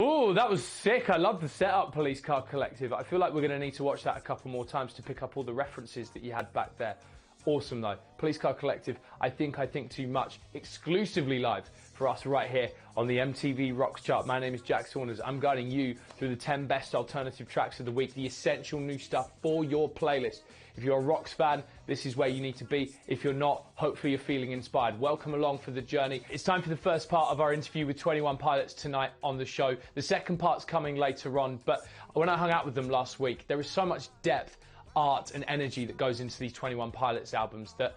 Oh, that was sick. I love the setup, Police Car Collective. I feel like we're going to need to watch that a couple more times to pick up all the references that you had back there. Awesome, though. Police Car Collective, I Think Too Much, exclusively live for us right here on the MTV Rocks Chart. My name is Jack Saunders. I'm guiding you through the 10 best alternative tracks of the week, the essential new stuff for your playlist. If you're a Rocks fan, this is where you need to be. If you're not, hopefully you're feeling inspired. Welcome along for the journey. It's time for the first part of our interview with 21 Pilots tonight on the show. The second part's coming later on, but when I hung out with them last week, there is so much depth, art and energy that goes into these 21 Pilots albums that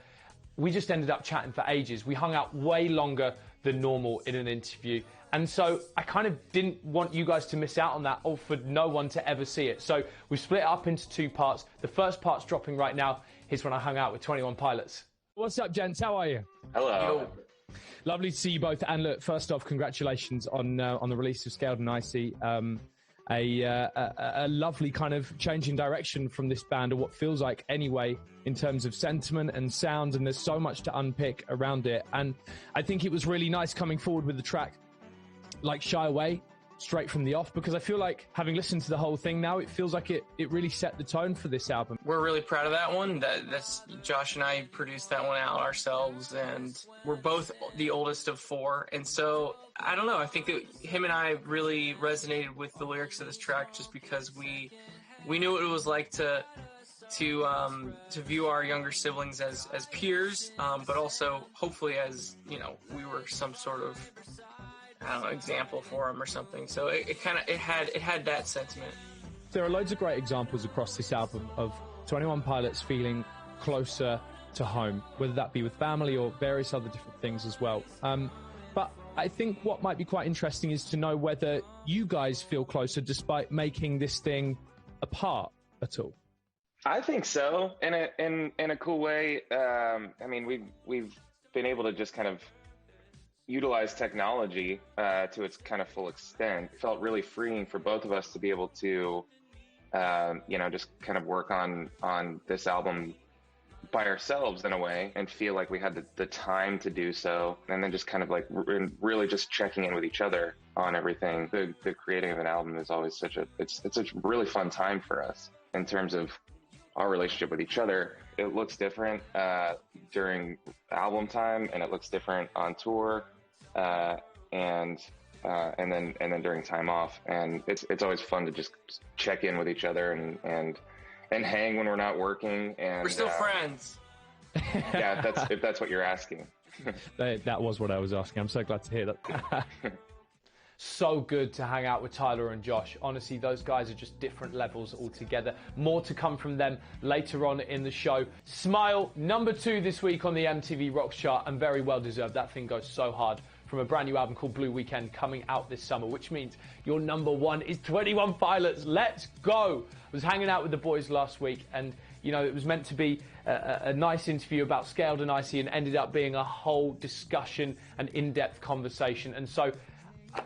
we just ended up chatting for ages. We hung out way longer than normal in an interview. And so I kind of didn't want you guys to miss out on that, or for no one to ever see it. So we've split it up into two parts. The first part's dropping right now. Here's when I hung out with 21 Pilots. What's up, gents? How are you? Hello. Lovely to see you both. And look, first off, congratulations on the release of Scaled and Icy. A lovely kind of change in direction from this band, or what feels like anyway, in terms of sentiment and sound, and there's so much to unpick around it. And I think it was really nice coming forward with the track like Shy Away straight from the off, because I feel like, having listened to the whole thing now, it feels like it really set the tone for this album. We're really proud of that one. That's Josh and I produced that one out ourselves, and we're both the oldest of four, and so I don't know, I think that him and I really resonated with the lyrics of this track, just because we knew what it was like to view our younger siblings as peers, but also hopefully as, you know, we were some sort of, I don't know, example for them or something. So it had that sentiment. There are loads of great examples across this album of 21 Pilots feeling closer to home, whether that be with family or various other different things as well. But I think what might be quite interesting is to know whether you guys feel closer despite making this thing apart at all. I think so, in a cool way. I mean, we've been able to just kind of utilize technology to its kind of full extent. It felt really freeing for both of us to be able to, just kind of work on this album by ourselves in a way, and feel like we had the time to do so, and then just kind of like really just checking in with each other on everything. The creating of an album is always it's a really fun time for us in terms of our relationship with each other. It looks different during album time, and it looks different on tour, and then during time off. And it's always fun to just check in with each other and hang when we're not working. And we're still friends. Yeah, if that's what you're asking. That was what I was asking. I'm so glad to hear that. So good to hang out with Tyler and Josh. Honestly, those guys are just different levels altogether. More to come from them later on in the show. Smile, number 2 this week on the MTV Rocks Chart, and very well deserved. That thing goes so hard. From a brand new album called Blue Weekend coming out this summer, which means your number 1 is 21 Pilots. Let's go. I was hanging out with the boys last week, and you know, it was meant to be a nice interview about Scaled and Icy, and ended up being a whole discussion and in-depth conversation. And so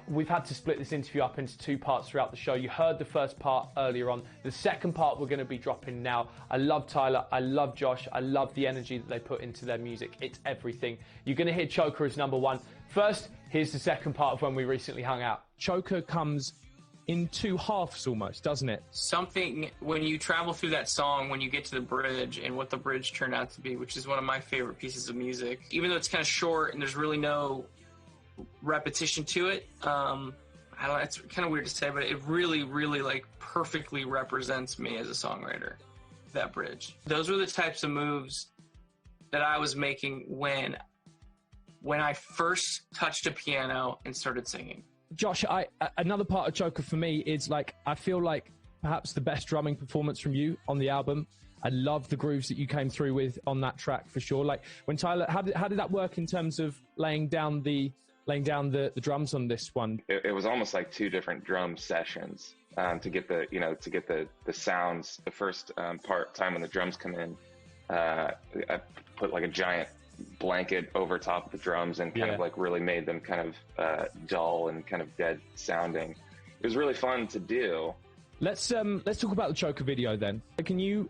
we've had to split this interview up into two parts throughout the show. You heard the first part earlier on. The second part we're going to be dropping now. I love Tyler. I love Josh. I love the energy that they put into their music. It's everything. You're going to hear Choker as number 1. First, here's the second part of when we recently hung out. Choker comes in two halves almost, doesn't it? Something, when you travel through that song, when you get to the bridge and what the bridge turned out to be, which is one of my favorite pieces of music, even though it's kind of short and there's really no repetition to it, I don't know, it's kind of weird to say, but it really, really like perfectly represents me as a songwriter, that bridge. Those were the types of moves that I was making when I first touched a piano and started singing. Josh, another part of Choker for me is, like, I feel like perhaps the best drumming performance from you on the album. I love the grooves that you came through with on that track for sure. Like, when Tyler, how did that work in terms of laying down the drums on this one? It was almost like two different drum sessions to get the sounds. The first time when the drums come in, I put like a giant blanket over top of the drums and kind of like really made them kind of dull and kind of dead sounding. It was really fun to do. Let's talk about the Choker video then. Can you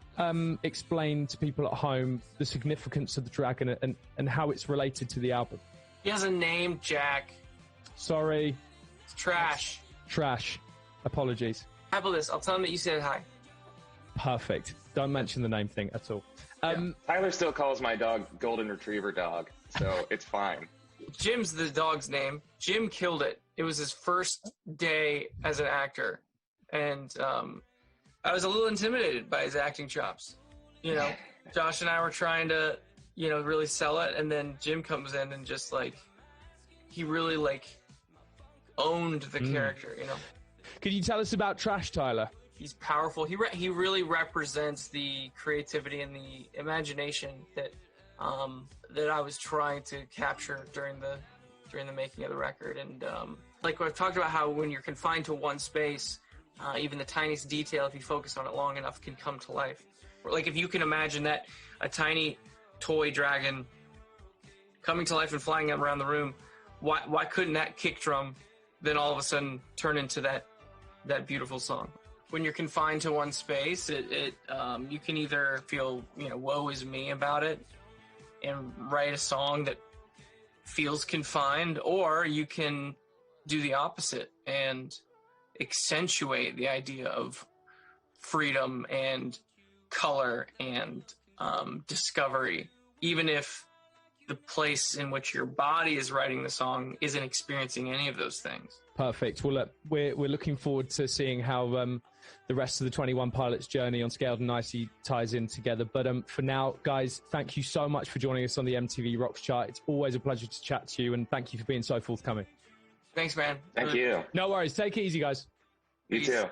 explain to people at home the significance of the track and how it's related to the album? He has a name, Jack. Sorry. It's trash. Trash. Apologies. How about this? I'll tell him that you said hi. Perfect. Don't mention the name thing at all. Tyler still calls my dog Golden Retriever Dog, so it's fine. Jim's the dog's name. Jim killed it. It was his first day as an actor, and I was a little intimidated by his acting chops. You know, Josh and I were trying to, you know, really sell it, and then Jim comes in and just like, he really like owned the character. You know. Could you tell us about Trash, Tyler? He's powerful. He really represents the creativity and the imagination that that I was trying to capture during the making of the record. And like I've talked about, how when you're confined to one space, even the tiniest detail, if you focus on it long enough, can come to life. Or like if you can imagine that a tiny toy dragon coming to life and flying around the room, why couldn't that kick drum then all of a sudden turn into that beautiful song? When you're confined to one space, you can either feel, you know, woe is me about it and write a song that feels confined, or you can do the opposite and accentuate the idea of freedom and color and discovery, even if the place in which your body is writing the song isn't experiencing any of those things. Perfect. Well, look, we're looking forward to seeing how the rest of the 21 Pilots journey on Scaled and Nicely ties in together. But for now, guys, thank you so much for joining us on the MTV Rocks Chart. It's always a pleasure to chat to you, and thank you for being so forthcoming. Thanks, man. Thank you. No worries. Take it easy, guys. You too.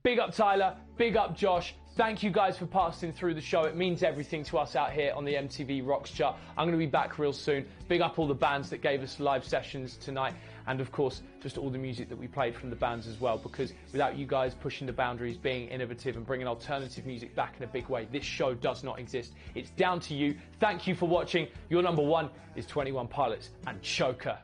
Big up Tyler, big up Josh. Thank you guys for passing through the show. It means everything to us out here on the MTV Rocks Chart. I'm going to be back real soon. Big up all the bands that gave us live sessions tonight. And of course, just all the music that we played from the bands as well. Because without you guys pushing the boundaries, being innovative and bringing alternative music back in a big way, this show does not exist. It's down to you. Thank you for watching. Your number one is 21 Pilots and Choker.